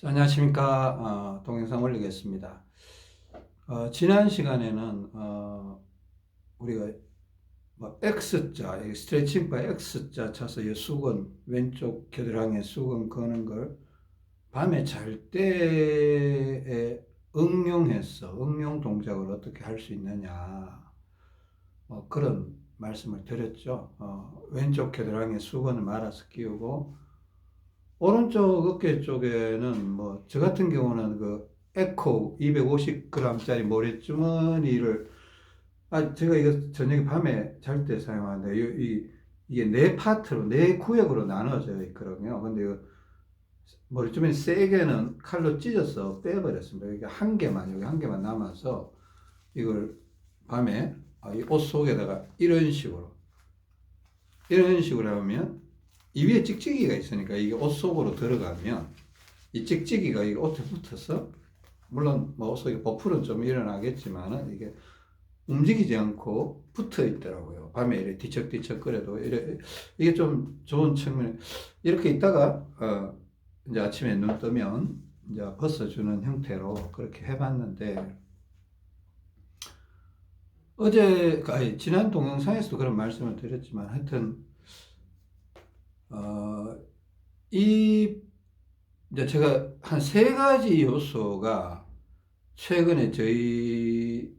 자, 안녕하십니까. 동영상 올리겠습니다. 지난 시간에는 우리가 뭐 X자, 스트레칭 바 X자 쳐서 이 수건, 왼쪽 겨드랑이에 수건 거는 걸 밤에 잘 때에 응용 동작을 어떻게 할 수 있느냐, 그런 말씀을 드렸죠. 왼쪽 겨드랑이에 수건을 말아서 끼우고 오른쪽 어깨 쪽에는 뭐 저 같은 경우는 그 에코 250g짜리 모래주머니를 제가 이거 저녁에 밤에 잘 때 사용하는데 이게 네 파트로 네 구역으로 나눠져 있거든요. 근데 이 모래주머니 세 개는 칼로 찢어서 빼버렸습니다. 이게 한 개만 여기 한 개만 남아서 이걸 밤에 이 옷 속에다가 이런 식으로 하면 이 위에 찍찍이가 있으니까 이게 옷 속으로 들어가면 이 찍찍이가 이 옷에 붙어서 물론 뭐 옷 속에 보풀은 좀 일어나겠지만은 이게 움직이지 않고 붙어 있더라고요. 밤에 이렇게 뒤척뒤척 거려도 이게 좀 좋은 측면이 이렇게 있다가 이제 아침에 눈 뜨면 이제 벗어주는 형태로 그렇게 해봤는데 지난 동영상에서도 그런 말씀을 드렸지만 하여튼 이제 제가 한 세 가지 요소가 최근에 저의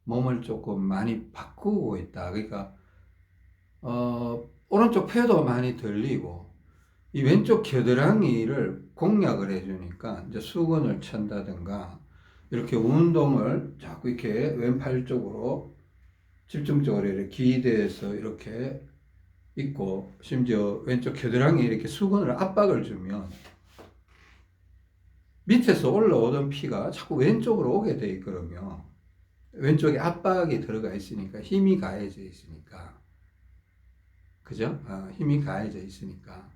몸을 조금 많이 바꾸고 있다. 그러니까, 오른쪽 폐도 많이 들리고, 이 왼쪽 겨드랑이를 공략을 해주니까, 이제 수건을 찬다든가, 이렇게 운동을 자꾸 이렇게 왼팔 쪽으로 집중적으로 이렇게 기대서 이렇게 있고, 심지어 왼쪽 겨드랑이에 이렇게 수건을 압박을 주면 밑에서 올라오던 피가 자꾸 왼쪽으로 오게 돼 있거든요. 왼쪽에 압박이 들어가 있으니까, 힘이 가해져 있으니까. 그죠? 힘이 가해져 있으니까.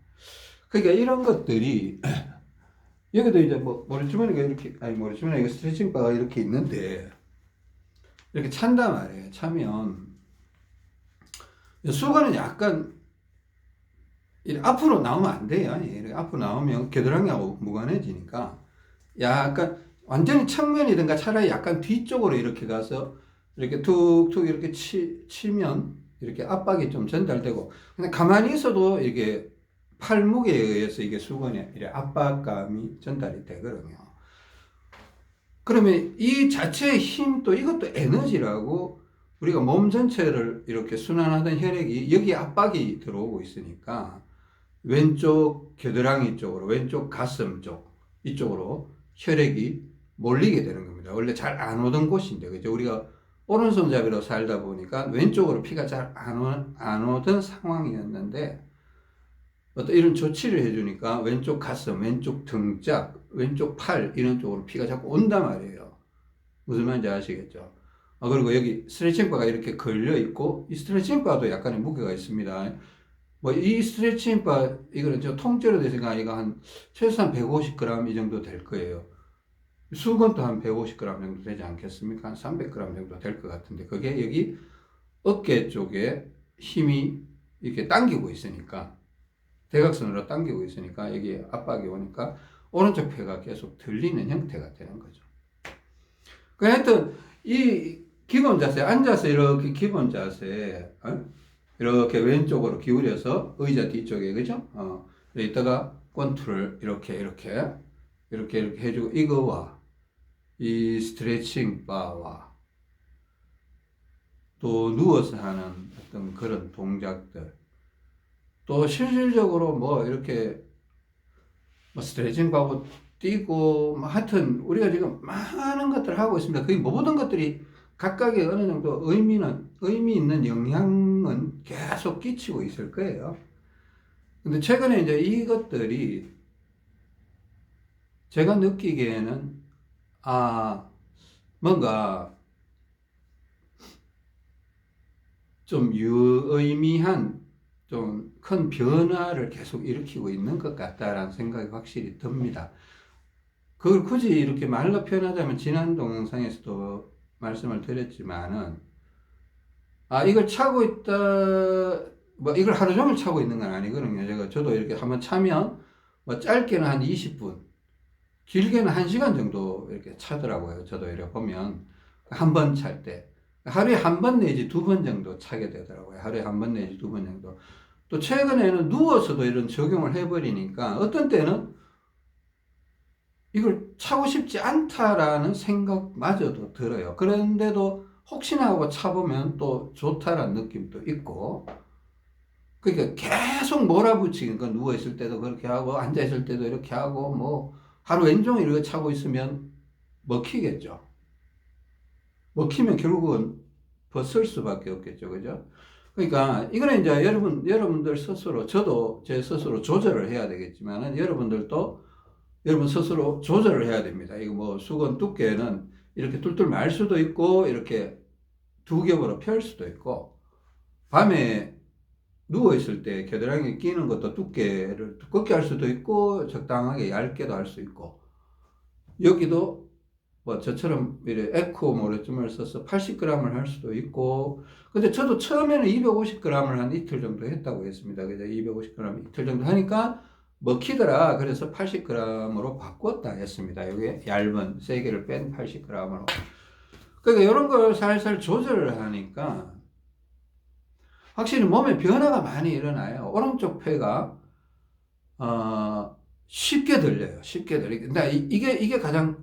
그러니까 이런 것들이, 여기도 이제 뭐, 모래주머니가 스트레칭 바가 이렇게 있는데, 이렇게 찬단 말이에요. 차면, 수건은 약간, 앞으로 나오면 안 돼요. 이렇게 앞으로 나오면 겨드랑이하고 무관해지니까, 약간, 완전히 측면이든가 차라리 약간 뒤쪽으로 이렇게 가서 이렇게 툭툭 이렇게 치면 이렇게 압박이 좀 전달되고, 근데 가만히 있어도 이게 팔무게에 의해서 이게 수건에 이렇게 압박감이 전달이 되거든요. 그러면 이 자체의 힘 또 이것도 에너지라고 우리가 몸 전체를 이렇게 순환하던 혈액이 여기 압박이 들어오고 있으니까 왼쪽 겨드랑이 쪽으로, 왼쪽 가슴 쪽 이쪽으로 혈액이 몰리게 되는 겁니다. 원래 잘 안 오던 곳인데, 그죠? 우리가 오른손잡이로 살다 보니까 왼쪽으로 피가 잘 안 오던 상황이었는데, 어떤 이런 조치를 해주니까 왼쪽 가슴, 왼쪽 등짝, 왼쪽 팔, 이런 쪽으로 피가 자꾸 온단 말이에요. 무슨 말인지 아시겠죠? 그리고 여기 스트레칭바가 이렇게 걸려 있고, 이 스트레칭바도 약간의 무게가 있습니다. 뭐, 이 스트레칭바, 이거는 저 통째로 되니까 이거 한, 최소한 150g 이 정도 될 거예요. 수건도 한 150g 정도 되지 않겠습니까? 한 300g 정도 될 것 같은데, 그게 여기 어깨 쪽에 힘이 이렇게 당기고 있으니까, 대각선으로 당기고 있으니까, 여기 압박이 오니까, 오른쪽 폐가 계속 들리는 형태가 되는 거죠. 하여튼, 이 기본 자세, 앉아서 이렇게 기본 자세, 이렇게 왼쪽으로 기울여서 의자 뒤쪽에, 그죠? 이따가 권투를 이렇게 해주고, 이거와 이 스트레칭 바와 또 누워서 하는 어떤 그런 동작들, 또 실질적으로 뭐 이렇게 뭐 스트레칭 바고 뛰고 뭐 하여튼 우리가 지금 많은 것들을 하고 있습니다. 거의 모든 것들이 각각의 어느 정도 의미 있는 영향은 계속 끼치고 있을 거예요. 근데 최근에 이제 이것들이 제가 느끼기에는 뭔가 좀 유의미한 좀 큰 변화를 계속 일으키고 있는 것 같다라는 생각이 확실히 듭니다. 그걸 굳이 이렇게 말로 표현하자면 지난 동영상에서도 말씀을 드렸지만은 이걸 차고 있다, 뭐 이걸 하루 종일 차고 있는 건 아니거든요. 저도 이렇게 한번 차면 뭐 짧게는 한 20분, 길게는 1시간 정도 이렇게 차더라고요. 저도 이렇게 보면 한 번 찰 때. 하루에 한 번 내지 두 번 정도 차게 되더라고요. 하루에 한 번 내지 두 번 정도. 또 최근에는 누워서도 이런 적용을 해버리니까 어떤 때는 이걸 차고 싶지 않다라는 생각마저도 들어요. 그런데도 혹시나 하고 차보면 또 좋다라는 느낌도 있고, 그러니까 계속 몰아붙이니까 누워있을 때도 그렇게 하고, 앉아있을 때도 이렇게 하고, 뭐, 하루 왼종일 이렇게 차고 있으면 먹히겠죠. 먹히면 결국은 벗을 수밖에 없겠죠. 그죠? 그러니까 이거는 이제 여러분들 스스로, 저도 제 스스로 조절을 해야 되겠지만은 여러분들도 여러분 스스로 조절을 해야 됩니다. 이거 뭐 수건 두께는 이렇게 툴툴 말 수도 있고, 이렇게 두 겹으로 펼 수도 있고, 밤에 누워있을 때 겨드랑이 끼는 것도 두께를 두껍게 할 수도 있고, 적당하게 얇게도 할 수 있고, 여기도 뭐 저처럼 이렇게 에코 모래줌을 써서 80g을 할 수도 있고, 근데 저도 처음에는 250g을 한 이틀 정도 했다고 했습니다. 그래서 250g 이틀 정도 하니까 먹히더라. 그래서 80g으로 바꿨다 했습니다. 이게 얇은 세개를 뺀 80g으로. 그러니까 이런 걸 살살 조절을 하니까 확실히 몸에 변화가 많이 일어나요. 오른쪽 폐가 쉽게 들려요. 쉽게 들리게. 근데 이게 가장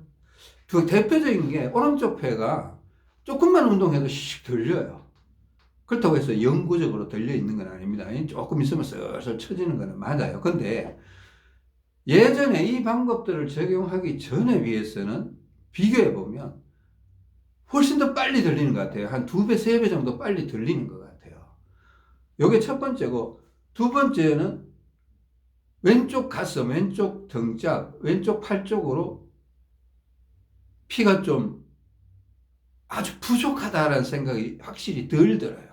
대표적인 게 오른쪽 폐가 조금만 운동해도 씩 들려요. 그렇다고 해서 영구적으로 들려 있는 건 아닙니다. 조금 있으면 슬슬 처지는 건 맞아요. 근데 예전에 이 방법들을 적용하기 전에 비해서는 비교해 보면 훨씬 더 빨리 들리는 것 같아요. 한 2배, 3배 정도 빨리 들리는 것 같아요. 요게 첫 번째고, 두 번째는 왼쪽 가슴, 왼쪽 등짝, 왼쪽 팔 쪽으로 피가 좀 아주 부족하다라는 생각이 확실히 덜 들어요.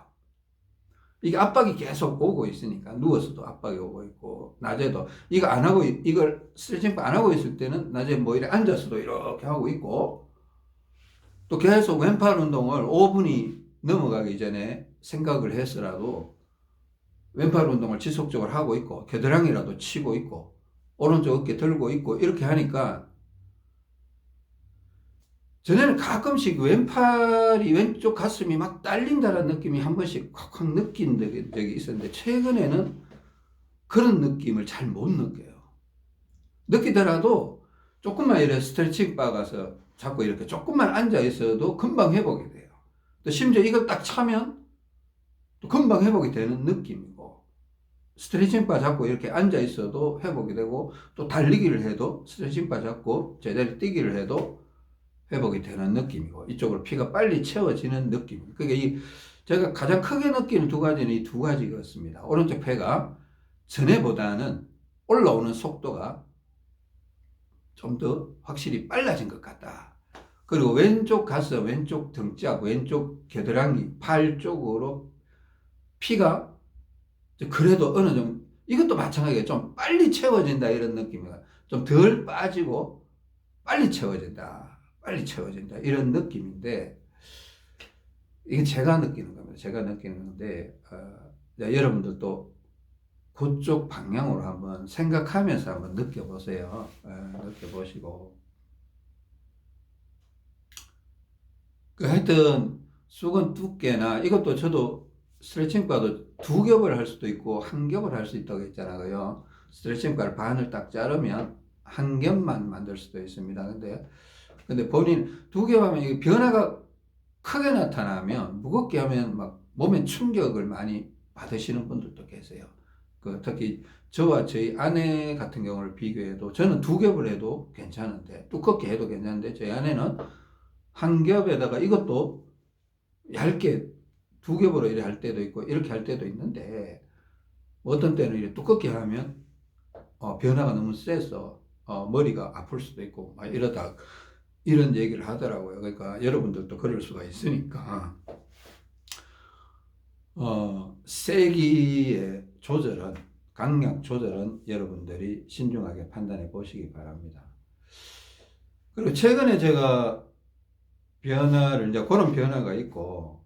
이게 압박이 계속 오고 있으니까, 누워서도 압박이 오고 있고, 낮에도 이거 안 하고, 이걸 스트레칭 안 하고 있을 때는 낮에 뭐 이렇게 앉아서도 이렇게 하고 있고, 또 계속 왼팔 운동을 5분이 넘어가기 전에 생각을 해서라도 왼팔 운동을 지속적으로 하고 있고, 겨드랑이라도 치고 있고, 오른쪽 어깨 들고 있고, 이렇게 하니까 전에는 가끔씩 왼쪽 가슴이 막 딸린다는 느낌이 한 번씩 확확 느낀 적이 있었는데, 최근에는 그런 느낌을 잘 못 느껴요. 느끼더라도 조금만 이렇게 스트레칭 바 가서 자꾸 이렇게 조금만 앉아 있어도 금방 회복이 돼요. 또 심지어 이걸 딱 차면 또 금방 회복이 되는 느낌이고, 스트레칭 바 잡고 이렇게 앉아 있어도 회복이 되고, 또 달리기를 해도 스트레칭 바 잡고 제자리 뛰기를 해도 회복이 되는 느낌이고, 이쪽으로 피가 빨리 채워지는 느낌. 그게 제가 가장 크게 느끼는 두 가지는 이 두 가지였습니다. 오른쪽 폐가 전에보다는 올라오는 속도가 좀 더 확실히 빨라진 것 같다. 그리고 왼쪽 가슴, 왼쪽 등짝, 왼쪽 겨드랑이, 팔 쪽으로 피가 그래도 어느 정도, 이것도 마찬가지예요. 좀 빨리 채워진다 이런 느낌이에요. 좀 덜 빠지고 빨리 채워진다. 빨리 채워진다. 이런 느낌인데, 이게 제가 느끼는 겁니다. 제가 느끼는 건데, 여러분들도 그쪽 방향으로 한번 생각하면서 한번 느껴보세요. 느껴보시고. 하여튼, 수건 두께나, 이것도 저도 스트레칭 바도 두 겹을 할 수도 있고, 한 겹을 할 수 있다고 했잖아요. 스트레칭 바를 반을 딱 자르면 한 겹만 만들 수도 있습니다. 근데 본인 두 겹 하면 이게 변화가 크게 나타나면, 무겁게 하면 막 몸에 충격을 많이 받으시는 분들도 계세요. 특히 저와 저희 아내 같은 경우를 비교해도, 저는 두 겹을 해도 괜찮은데, 두껍게 해도 괜찮은데, 저희 아내는 한 겹에다가 이것도 얇게 두 겹으로 이렇게 할 때도 있고, 이렇게 할 때도 있는데, 어떤 때는 이렇게 두껍게 하면 변화가 너무 세서 머리가 아플 수도 있고, 막 이러다 이런 얘기를 하더라고요. 그러니까 여러분들도 그럴 수가 있으니까, 세기의 조절은, 강약 조절은 여러분들이 신중하게 판단해 보시기 바랍니다. 그리고 최근에 제가 변화를, 이제 그런 변화가 있고,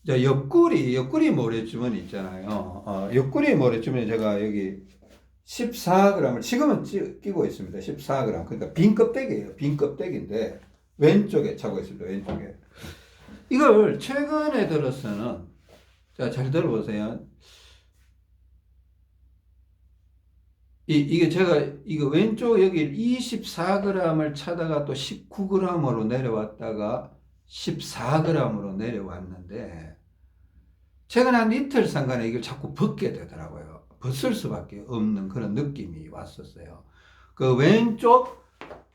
이제 옆구리 모래주머니 있잖아요. 옆구리 모래주머니 제가 여기 14g을 지금은 끼고 있습니다. 14g. 그러니까 빈 껍데기예요. 빈 껍데기인데 왼쪽에 차고 있습니다. 왼쪽에. 이걸 최근에 들어서는 자, 잘 들어보세요. 이게 제가 이거 왼쪽 여기 24g을 차다가 또 19g으로 내려왔다가 14g으로 내려왔는데 최근 한 이틀 상간에 이걸 자꾸 벗게 되더라고요. 벗을 수밖에 없는 그런 느낌이 왔었어요. 그 왼쪽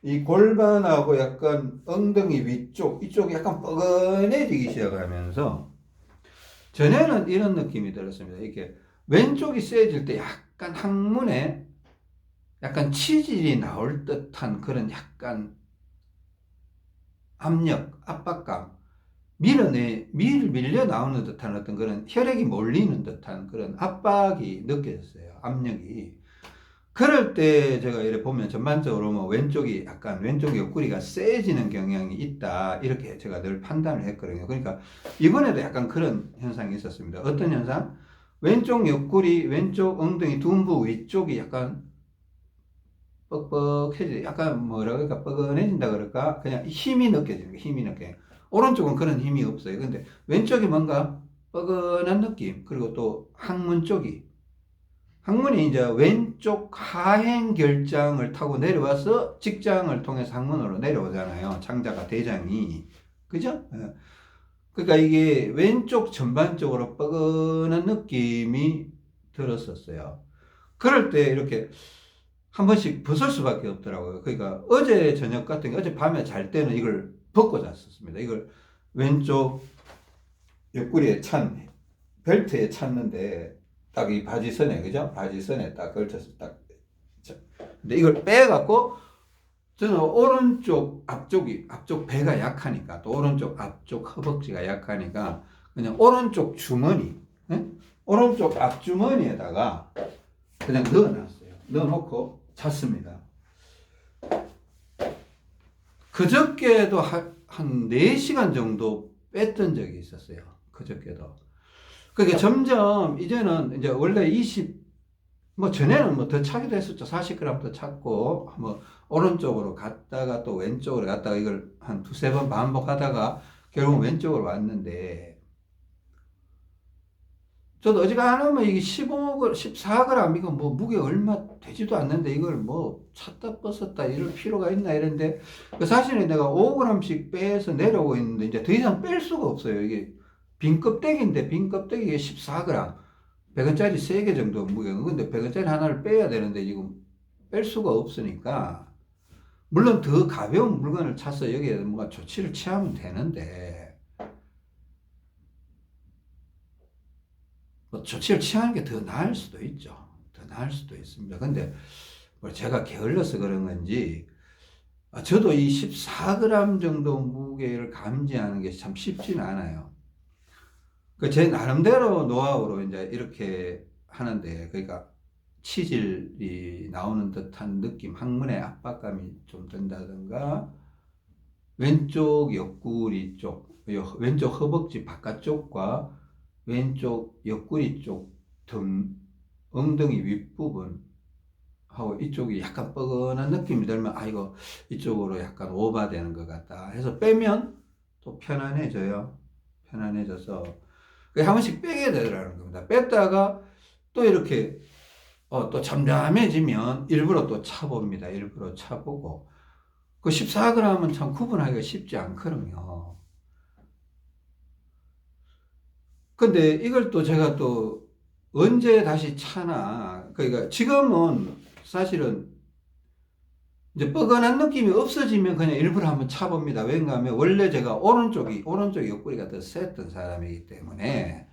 이 골반하고 약간 엉덩이 위쪽 이쪽이 약간 뻐근해지기 시작하면서 전에는 이런 느낌이 들었습니다. 이게 왼쪽이 세질 때 약간 항문에 약간 치질이 나올 듯한 그런 약간 압력, 압박감, 밀려 나오는 듯한 어떤 그런 혈액이 몰리는 듯한 그런 압박이 느껴졌어요. 압력이. 그럴 때 제가 이렇게 보면 전반적으로 뭐 왼쪽이 약간 왼쪽 옆구리가 세지는 경향이 있다. 이렇게 제가 늘 판단을 했거든요. 그러니까 이번에도 약간 그런 현상이 있었습니다. 어떤 현상? 왼쪽 옆구리, 왼쪽 엉덩이 둔부 위쪽이 약간 뻑뻑해지, 약간 뭐라 그럴까, 뻐근해진다 그럴까? 그냥 힘이 느껴지는 게 힘이 느껴요. 오른쪽은 그런 힘이 없어요. 근데 왼쪽이 뭔가 뻐근한 느낌, 그리고 또 항문 쪽이, 항문이 이제 왼쪽 하행 결장을 타고 내려와서 직장을 통해서 항문으로 내려오잖아요. 창자가, 대장이. 그죠? 예. 그러니까 이게 왼쪽 전반적으로 뻐근한 느낌이 들었었어요. 그럴 때 이렇게 한 번씩 벗을 수밖에 없더라고요. 그러니까 어제 저녁 같은 게 어제 밤에 잘 때는 이걸 벗고 잤었습니다. 이걸 왼쪽 옆구리에 벨트에 찼는데 딱 이 바지선에, 그죠? 바지선에 딱 걸쳐서 딱. 근데 이걸 빼갖고 저는 오른쪽 앞쪽 배가 약하니까 또 오른쪽 앞쪽 허벅지가 약하니까 그냥 오른쪽 주머니, 네? 오른쪽 앞주머니에다가 그냥 넣어놨어요. 넣어놓고 잤습니다. 그저께도 한 4시간 정도 뺐던 적이 있었어요. 그저께도. 그러니까 점점 이제는 이제 원래 뭐 전에는 뭐 더 차기도 했었죠. 40g 더 찼고 뭐 오른쪽으로 갔다가 또 왼쪽으로 갔다가 이걸 한 두세 번 반복하다가 결국 왼쪽으로 왔는데 저도 어지간하면 이게 14g 이거 뭐 무게 얼마 되지도 않는데 이걸 뭐 찼다 뻗었다 이럴 필요가 있나 이런데 사실은 내가 5g씩 빼서 내려오고 있는데 이제 더 이상 뺄 수가 없어요. 이게 빈 껍데기인데 빈 껍데기에 14g 100원짜리 3개 정도 무게가 근데 100원짜리 하나를 빼야 되는데 지금 뺄 수가 없으니까 물론 더 가벼운 물건을 차서 여기에 뭔가 조치를 취하면 되는데 뭐 조치를 취하는 게 더 나을 수도 있죠. 더 나을 수도 있습니다. 근데 뭐 제가 게을러서 그런 건지 저도 이 14g 정도 무게를 감지하는 게 참 쉽지는 않아요. 그 제 나름대로 노하우로 이제 이렇게 하는데 그러니까 치질이 나오는 듯한 느낌, 항문의 압박감이 좀 든다든가 왼쪽 옆구리 쪽, 왼쪽 허벅지 바깥쪽과 왼쪽 옆구리 쪽 등, 엉덩이 윗부분 하고 이쪽이 약간 뻐근한 느낌이 들면 아 이거 이쪽으로 약간 오버되는 것 같다 해서 빼면 또 편안해져요. 편안해져서 한 번씩 빼게 되더라는 겁니다. 뺐다가 또 이렇게 또 잠잠해지면 일부러 또 차봅니다. 일부러 차보고 그 14g은 참 구분하기가 쉽지 않거든요. 근데 이걸 또 제가 또 언제 다시 차나, 그러니까 지금은 사실은 이제 뻐근한 느낌이 없어지면 그냥 일부러 한번 차봅니다. 왜냐하면 원래 제가 오른쪽 옆구리가 더 셌던 사람이기 때문에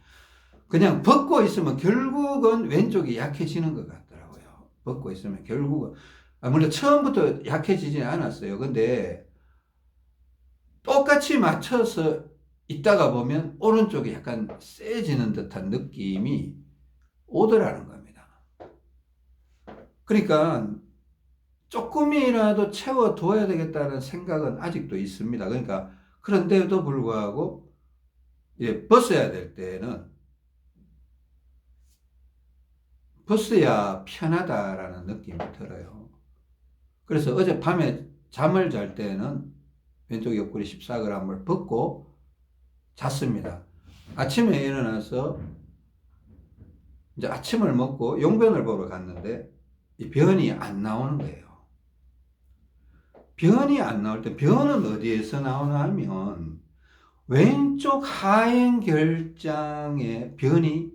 그냥 벗고 있으면 결국은 왼쪽이 약해지는 것 같더라고요. 벗고 있으면 결국은. 물론 처음부터 약해지지는 않았어요. 근데 똑같이 맞춰서 있다가 보면 오른쪽이 약간 세지는 듯한 느낌이 오더라는 겁니다. 그러니까 조금이라도 채워둬야 되겠다는 생각은 아직도 있습니다. 그러니까 그런데도 불구하고 벗어야 될 때는 벗어야 편하다라는 느낌이 들어요. 그래서 어제 밤에 잠을 잘 때는 왼쪽 옆구리 14g을 벗고 잤습니다. 아침에 일어나서 이제 아침을 먹고 용변을 보러 갔는데 이 변이 안 나오는 거예요. 변이 안 나올 때 변은 어디에서 나오나 하면 왼쪽 하행결장에 변이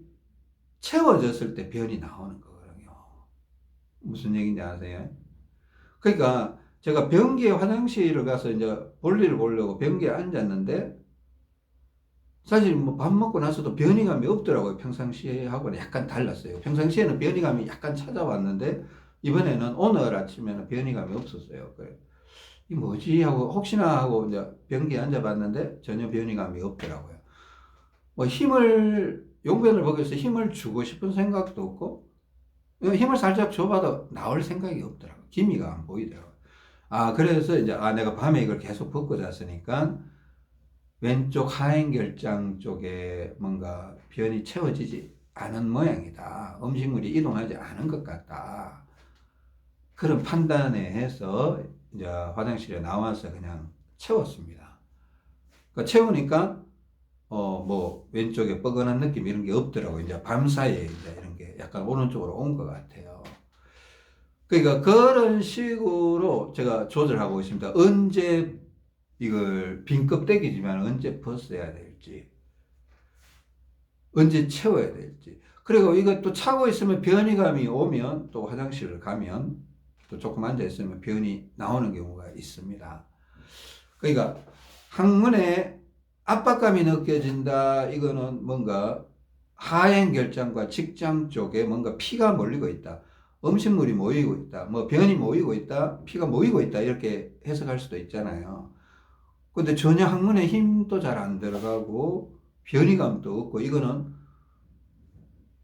채워졌을 때 변이 나오는 거거든요. 무슨 얘기인지 아세요? 그러니까 제가 변기에 화장실을 가서 이제 볼일을 보려고 변기에 앉았는데 사실 뭐 밥 먹고 나서도 변이감이 없더라고요. 평상시하고는 약간 달랐어요. 평상시에는 변이감이 약간 찾아왔는데 이번에는 오늘 아침에는 변이감이 없었어요. 그래. 이 뭐지 하고 혹시나 하고 이제 변기에 앉아봤는데 전혀 변이감이 없더라고요. 뭐 용변을 보기 위해서 힘을 주고 싶은 생각도 없고 힘을 살짝 줘봐도 나올 생각이 없더라고요. 기미가 안 보이더라고요. 그래서 이제 내가 밤에 이걸 계속 벗고 잤으니까 왼쪽 하행결장 쪽에 뭔가 변이 채워지지 않은 모양이다. 음식물이 이동하지 않은 것 같다. 그런 판단에 해서 이제 화장실에 나와서 그냥 채웠습니다. 그러니까 채우니까 뭐 왼쪽에 뻐근한 느낌 이런 게 없더라고요. 이제 밤 사이에 이제 이런 게 약간 오른쪽으로 온 것 같아요. 그러니까 그런 식으로 제가 조절하고 있습니다. 언제 이걸 빈 껍데기지만 언제 벗어야 될지, 언제 채워야 될지. 그리고 이것도 차고 있으면 변이감이 오면 또 화장실을 가면 또 조금 앉아 있으면 변이 나오는 경우가 있습니다. 그러니까 항문에 압박감이 느껴진다. 이거는 뭔가 하행결장과 직장 쪽에 뭔가 피가 몰리고 있다. 음식물이 모이고 있다. 뭐 변이 모이고 있다. 피가 모이고 있다. 이렇게 해석할 수도 있잖아요. 근데 전혀 항문에 힘도 잘 안 들어가고 변이감도 없고 이거는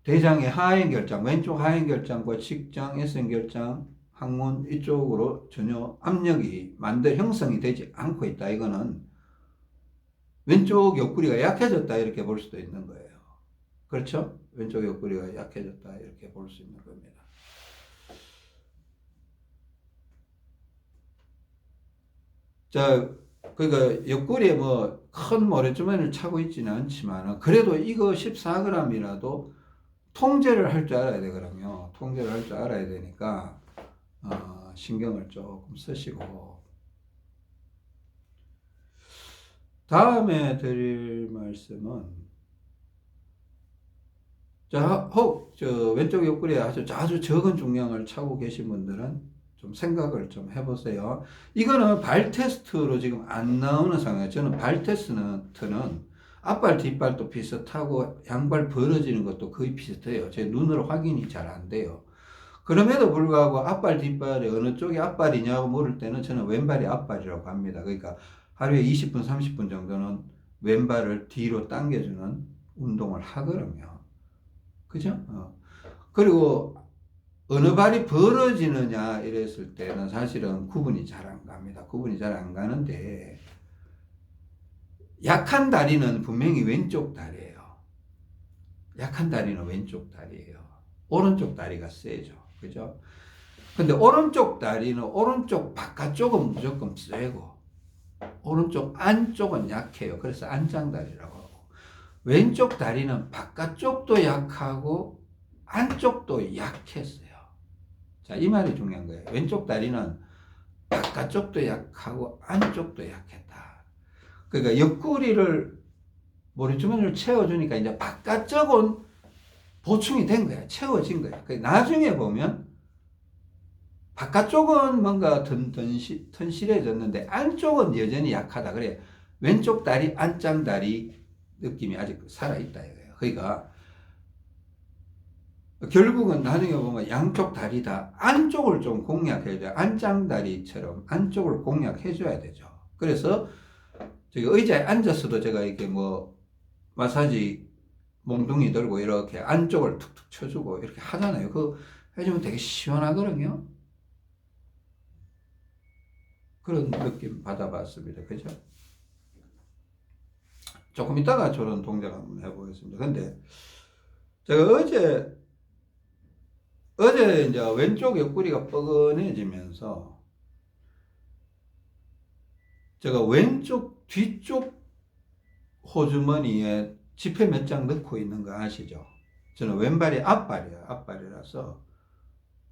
대장의 하행결장, 왼쪽 하행결장과 직장, S행결장, 항문 이쪽으로 전혀 압력이 형성이 되지 않고 있다. 이거는 왼쪽 옆구리가 약해졌다 이렇게 볼 수도 있는 거예요. 그렇죠? 왼쪽 옆구리가 약해졌다 이렇게 볼 수 있는 겁니다. 자, 그러니까 옆구리에 뭐 큰 모래주머니를 차고 있지는 않지만 그래도 이거 14g이라도 통제를 할 줄 알아야 되거든요. 통제를 할 줄 알아야 되니까 신경을 조금 쓰시고 다음에 드릴 말씀은 저 왼쪽 옆구리에 아주 적은 중량을 차고 계신 분들은 좀 생각을 좀 해보세요. 이거는 발 테스트로 지금 안 나오는 상황이에요. 저는 발 테스트는 앞발 뒷발도 비슷하고 양발 벌어지는 것도 거의 비슷해요. 제 눈으로 확인이 잘 안 돼요. 그럼에도 불구하고 앞발 뒷발이 어느 쪽이 앞발이냐고 물을 때는 저는 왼발이 앞발이라고 합니다. 그러니까 하루에 20분 30분 정도는 왼발을 뒤로 당겨주는 운동을 하거든요. 그죠? 그리고 어느 발이 벌어지느냐 이랬을 때는 사실은 구분이 잘 안 갑니다. 구분이 잘 안 가는데 약한 다리는 분명히 왼쪽 다리예요. 약한 다리는 왼쪽 다리예요. 오른쪽 다리가 세죠. 그죠? 근데 오른쪽 다리는 오른쪽 바깥쪽은 무조건 세고 오른쪽 안쪽은 약해요. 그래서 안장다리라고 하고 왼쪽 다리는 바깥쪽도 약하고 안쪽도 약했어요. 자, 이 말이 중요한 거예요. 왼쪽 다리는 바깥쪽도 약하고 안쪽도 약했다. 그러니까 옆구리를 모래주머니를 채워주니까 이제 바깥쪽은 보충이 된 거야. 채워진 거야. 그러니까 나중에 보면 바깥쪽은 뭔가 튼실해졌는데 안쪽은 여전히 약하다. 그래. 왼쪽 다리, 안짱다리 느낌이 아직 살아있다. 이거예요. 그러니까 결국은 나중에 보면 양쪽 다리 다 안쪽을 좀 공략해줘야 안짱다리처럼 안쪽을 공략해줘야 되죠. 그래서 저기 의자에 앉아서도 제가 이렇게 뭐 마사지 몽둥이 들고 이렇게 안쪽을 툭툭 쳐주고 이렇게 하잖아요. 그거 해주면 되게 시원하거든요. 그런 느낌 받아봤습니다. 그죠? 조금 이따가 저런 동작 한번 해보겠습니다. 근데 제가 어제 어제 이제 왼쪽 옆구리가 뻐근해지면서 제가 왼쪽 뒤쪽 호주머니에 지폐 몇 장 넣고 있는 거 아시죠? 저는 왼발이 앞발이에요. 앞발이라서.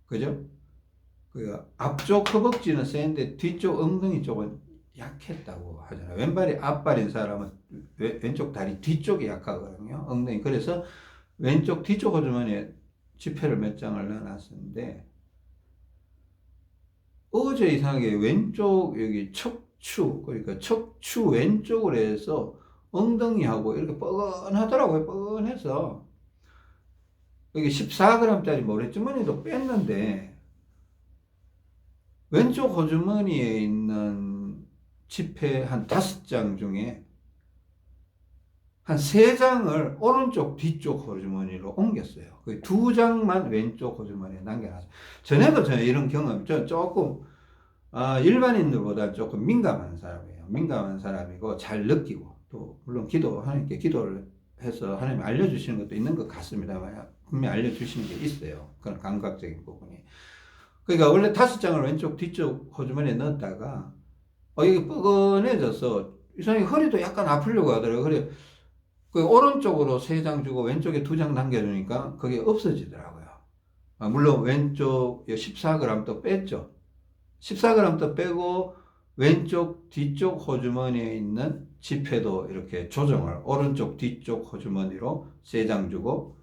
그죠? 그 앞쪽 허벅지는 센데 뒤쪽 엉덩이 쪽은 약했다고 하잖아요. 왼발이 앞발인 사람은 왼쪽 다리 뒤쪽이 약하거든요. 엉덩이. 그래서 왼쪽 뒤쪽 호주머니에 지폐를 몇 장을 넣어놨었는데 어제 이상하게 왼쪽 여기 척추 그러니까 척추 왼쪽으로 해서 엉덩이하고 이렇게 뻐근하더라고요. 뻐근해서 여기 14g짜리 모래주머니도 뺐는데 왼쪽 호주머니에 있는 지폐 한 5장 중에 한 3장을 오른쪽 뒤쪽 호주머니로 옮겼어요. 그 2장만 왼쪽 호주머니에 남겨놨어요. 전에도 저는 이런 경험, 저 조금 일반인들보다 조금 민감한 사람이에요. 민감한 사람이고 잘 느끼고 또 물론 하나님께 기도를 해서 하나님이 알려주시는 것도 있는 것 같습니다만 분명히 알려주시는 게 있어요. 그런 감각적인 부분이. 그러니까 원래 5장을 왼쪽 뒤쪽 호주머니에 넣었다가 여기 뻐근해져서 이상하게 허리도 약간 아프려고 하더라고요. 그래 그 오른쪽으로 3장 주고 왼쪽에 2장 남겨주니까 그게 없어지더라고요. 물론 왼쪽 14g 또 뺐죠. 14g 또 빼고 왼쪽 뒤쪽 호주머니에 있는 지폐도 이렇게 조정을 오른쪽 뒤쪽 호주머니로 3장 주고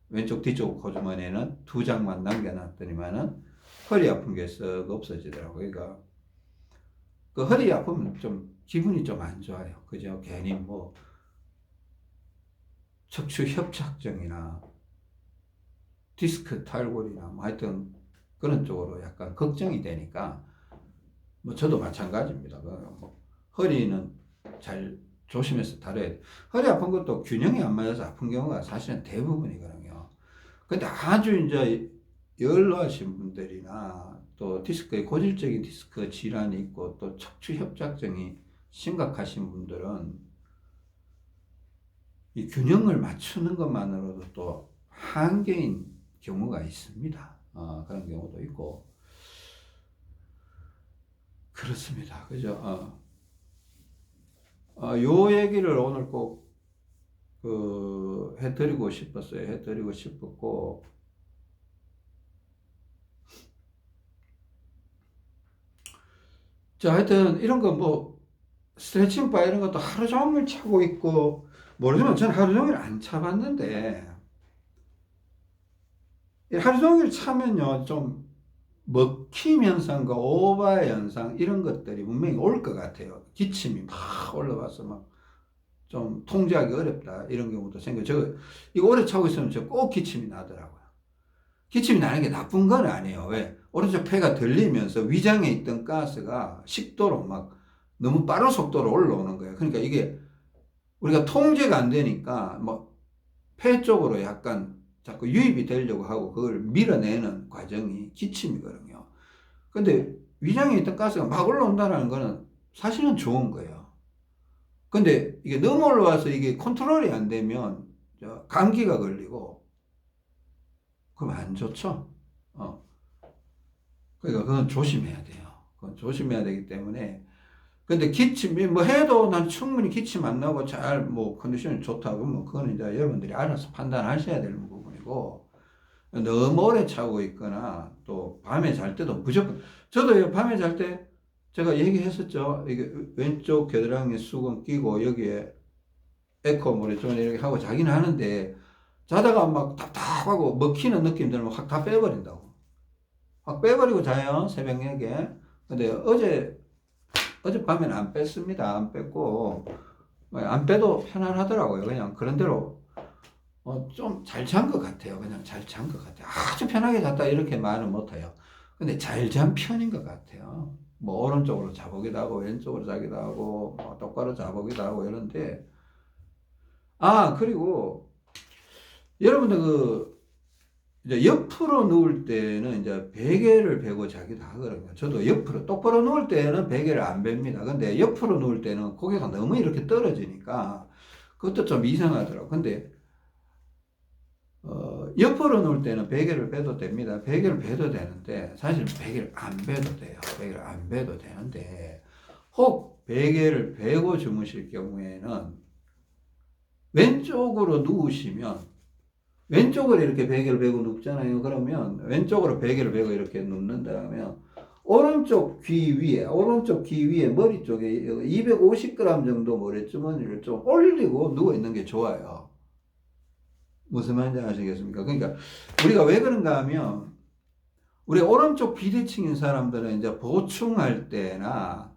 왼쪽 뒤쪽 호주머니에는 2장만 남겨놨더니만은 허리 아픈 게 썩 없어지더라고요. 그러니까 그 허리 아프면 좀 기분이 좀 안 좋아요. 그죠? 괜히 뭐 척추 협착증이나 디스크 탈골이나 뭐 하여튼 그런 쪽으로 약간 걱정이 되니까 뭐 저도 마찬가지입니다. 뭐 허리는 잘 조심해서 다뤄야 돼. 허리 아픈 것도 균형이 안 맞아서 아픈 경우가 사실은 대부분이거든요. 근데 아주 이제 연로하신 분들이나 또 디스크에 고질적인 디스크 질환이 있고 또 척추 협착증이 심각하신 분들은 이 균형을 맞추는 것만으로도 또 한계인 경우가 있습니다. 그런 경우도 있고 그렇습니다. 그죠? 요 얘기를 오늘 꼭 해드리고 싶었어요. 해드리고 싶었고 자 하여튼 이런 거 뭐 스트레칭 바 이런 것도 하루 종일 차고 있고 모르지만 저는 하루 종일 안 차봤는데 하루 종일 차면요 좀 먹힘 현상과 오바 현상 이런 것들이 분명히 올 것 같아요. 기침이 막 올라와서 막 좀 통제하기 어렵다 이런 경우도 생겨요. 이거 오래 차고 있으면 저 꼭 기침이 나더라고요. 기침이 나는 게 나쁜 건 아니에요. 왜? 오른쪽 폐가 들리면서 위장에 있던 가스가 식도로 막 너무 빠른 속도로 올라오는 거예요. 그러니까 이게 우리가 통제가 안 되니까 뭐 폐 쪽으로 약간 자꾸 유입이 되려고 하고 그걸 밀어내는 과정이 기침이거든요. 근데 위장에 있던 가스가 막 올라온다는 거는 사실은 좋은 거예요. 근데 이게 너무 올라와서 이게 컨트롤이 안 되면 감기가 걸리고 그럼 안 좋죠. 그러니까 그건 조심해야 돼요. 그건 조심해야 되기 때문에 근데 기침이 뭐 해도 난 충분히 기침 안 나고 잘 뭐 컨디션이 좋다고 뭐 그거는 이제 여러분들이 알아서 판단하셔야 되는 부분이고 너무 오래 차고 있거나 또 밤에 잘 때도 무조건 저도 밤에 잘 때 제가 얘기했었죠. 이게 왼쪽 겨드랑이 수건 끼고 여기에 에코 모래 좀 이렇게 하고 자기는 하는데 자다가 막 답답하고 먹히는 느낌 들면 확 다 빼버린다고. 확 빼버리고 자요 새벽녘에. 근데 어젯밤에는 안 뺐습니다. 안 뺐고 안 빼도 편안하더라고요. 그냥 그런 대로 좀 잘 잔 것 같아요. 그냥 잘 잔 것 같아요. 아주 편하게 잤다 이렇게 말은 못해요. 근데 잘 잔 편인 것 같아요. 뭐 오른쪽으로 자보기도 하고 왼쪽으로 자기도 하고 뭐 똑바로 자보기도 하고 이런데 그리고 여러분들 이제 옆으로 누울 때는 이제 베개를 베고 자기도 하거든요. 저도 옆으로 똑바로 누울 때는 베개를 안 뱁니다. 근데 옆으로 누울 때는 고개가 너무 이렇게 떨어지니까 그것도 좀 이상하더라고요. 근데 옆으로 누울 때는 베개를 빼도 됩니다. 베개를 빼도 되는데 사실 베개를 안 빼도 돼요. 베개를 안 빼도 되는데 혹 베개를 베고 주무실 경우에는 왼쪽으로 누우시면 왼쪽으로 이렇게 베개를 베고 눕잖아요. 그러면 왼쪽으로 베개를 베고 이렇게 눕는다면 오른쪽 귀 위에 머리 쪽에 250g 정도 모래주머니를 좀 올리고 누워 있는 게 좋아요. 무슨 말인지 아시겠습니까? 그러니까 우리가 왜 그런가 하면 우리 오른쪽 비대칭인 사람들은 이제 보충할 때나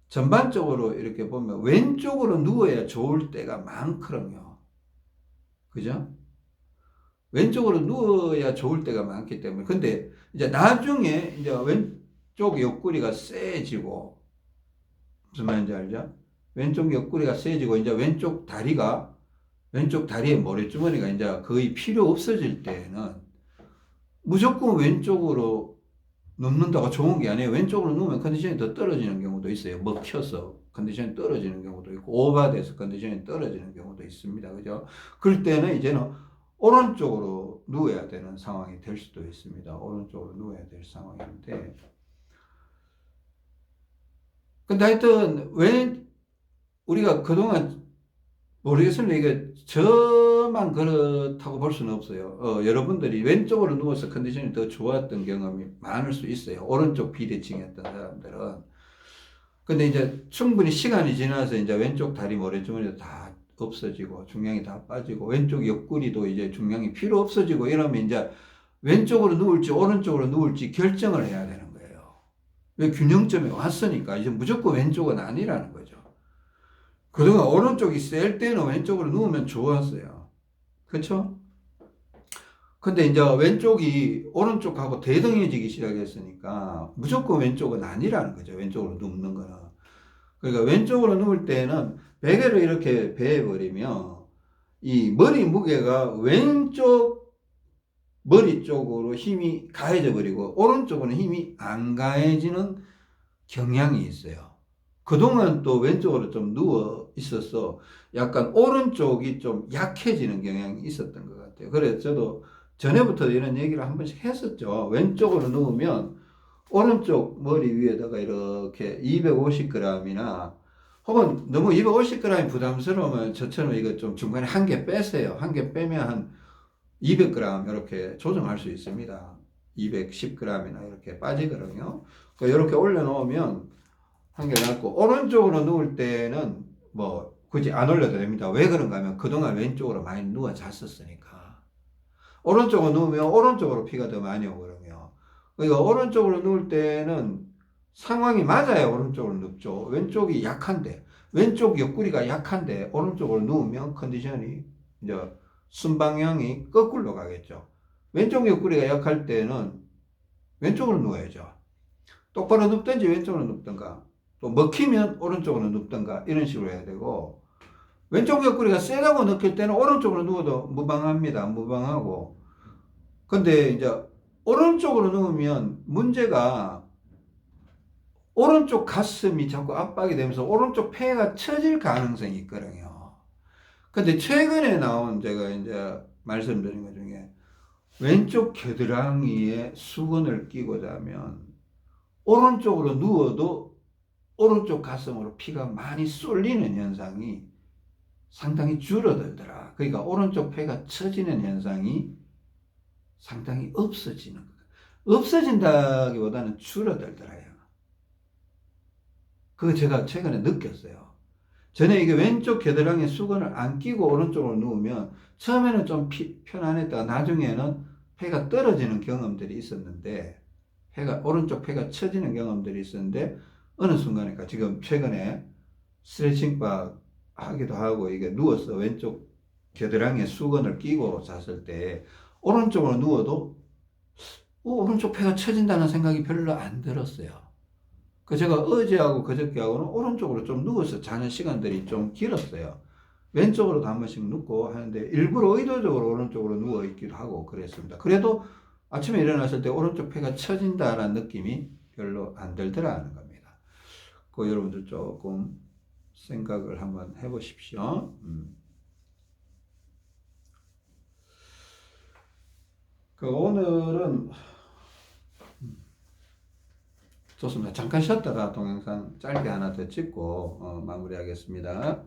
전반적으로 이렇게 보면 왼쪽으로 누워야 좋을 때가 많거든요. 그죠? 왼쪽으로 누워야 좋을 때가 많기 때문에. 근데 이제 나중에 이제 왼쪽 옆구리가 세지고, 무슨 말인지 알죠? 왼쪽 옆구리가 세지고, 이제 왼쪽 다리에 모래주머니가 이제 거의 필요 없어질 때는 무조건 왼쪽으로 눕는다고 좋은 게 아니에요. 왼쪽으로 누우면 컨디션이 더 떨어지는 경우도 있어요. 먹혀서 컨디션이 떨어지는 경우도 있고, 오버돼서 컨디션이 떨어지는 경우도 있습니다. 그죠? 그럴 때는 이제는 오른쪽으로 누워야 되는 상황이 될 수도 있습니다. 오른쪽으로 누워야 될 상황인데. 근데 하여튼, 왜 우리가 그동안 모르겠습니다. 이게 저만 그렇다고 볼 수는 없어요. 여러분들이 왼쪽으로 누워서 컨디션이 더 좋았던 경험이 많을 수 있어요. 오른쪽 비대칭이었던 사람들은. 근데 이제 충분히 시간이 지나서 이제 왼쪽 다리 모래주머니도 다 없어지고 중량이 다 빠지고 왼쪽 옆구리도 이제 중량이 필요 없어지고 이러면 이제 왼쪽으로 누울지 오른쪽으로 누울지 결정을 해야 되는 거예요. 왜 균형점에 왔으니까 이제 무조건 왼쪽은 아니라는 거죠. 그동안 오른쪽이 셀 때는 왼쪽으로 누우면 좋았어요. 그렇죠? 근데 이제 왼쪽이 오른쪽하고 대등해지기 시작했으니까 무조건 왼쪽은 아니라는 거죠. 왼쪽으로 눕는 거는. 그러니까 왼쪽으로 누울 때는 베개를 이렇게 베어버리면 이 머리 무게가 왼쪽 머리 쪽으로 힘이 가해져 버리고 오른쪽으로는 힘이 안 가해지는 경향이 있어요. 그동안 또 왼쪽으로 좀 누워 있어서 약간 오른쪽이 좀 약해지는 경향이 있었던 것 같아요. 그래서 저도 전에부터 이런 얘기를 한 번씩 했었죠. 왼쪽으로 누우면 오른쪽 머리 위에다가 이렇게 250g이나 혹은 너무 250g이 부담스러우면 저처럼 이거 좀 중간에 한 개 빼세요. 한 개 빼면 한 200g 이렇게 조정할 수 있습니다. 210g이나 이렇게 빠지거든요. 이렇게 올려놓으면 한 개 놨고 오른쪽으로 누울 때는 뭐 굳이 안 올려도 됩니다. 왜 그런가 하면 그동안 왼쪽으로 많이 누워 잤었으니까. 오른쪽으로 누우면 오른쪽으로 피가 더 많이 오거든요. 그러니까 오른쪽으로 누울 때는 상황이 맞아야 오른쪽으로 눕죠. 왼쪽이 약한데 왼쪽 옆구리가 약한데 오른쪽으로 누우면 컨디션이 이제 순방향이 거꾸로 가겠죠. 왼쪽 옆구리가 약할 때는 왼쪽으로 누워야죠. 똑바로 눕든지 왼쪽으로 눕든가 또 먹히면 오른쪽으로 눕든가 이런 식으로 해야 되고 왼쪽 옆구리가 세다고 느낄 때는 오른쪽으로 누워도 무방합니다. 무방하고 근데 이제 오른쪽으로 누우면 문제가 오른쪽 가슴이 자꾸 압박이 되면서 오른쪽 폐가 처질 가능성이 있거든요. 근데 최근에 나온 제가 이제 말씀드린 것 중에 왼쪽 겨드랑이에 수건을 끼고 자면 오른쪽으로 누워도 오른쪽 가슴으로 피가 많이 쏠리는 현상이 상당히 줄어들더라. 그러니까 오른쪽 폐가 처지는 현상이 상당히 없어지는 거예요. 없어진다기보다는 줄어들더라요. 그거 제가 최근에 느꼈어요. 전에 이게 왼쪽 겨드랑이에 수건을 안 끼고 오른쪽으로 누우면 처음에는 좀 편안했다가 나중에는 폐가 떨어지는 경험들이 있었는데 오른쪽 폐가 처지는 경험들이 있었는데 어느 순간에 지금 최근에 스트레칭 하기도 하고 이게 누워서 왼쪽 겨드랑이에 수건을 끼고 잤을 때 오른쪽으로 누워도 오른쪽 폐가 처진다는 생각이 별로 안 들었어요. 제가 어제하고 그저께하고는 오른쪽으로 좀 누워서 자는 시간들이 좀 길었어요. 왼쪽으로도 한 번씩 눕고 하는데 일부러 의도적으로 오른쪽으로 누워 있기도 하고 그랬습니다. 그래도 아침에 일어났을 때 오른쪽 폐가 처진다라는 느낌이 별로 안 들더라는 겁니다. 여러분들 조금 생각을 한번 해보십시오. 그 오늘은 좋습니다. 잠깐 쉬었다가 동영상 짧게 하나 더 찍고 마무리하겠습니다.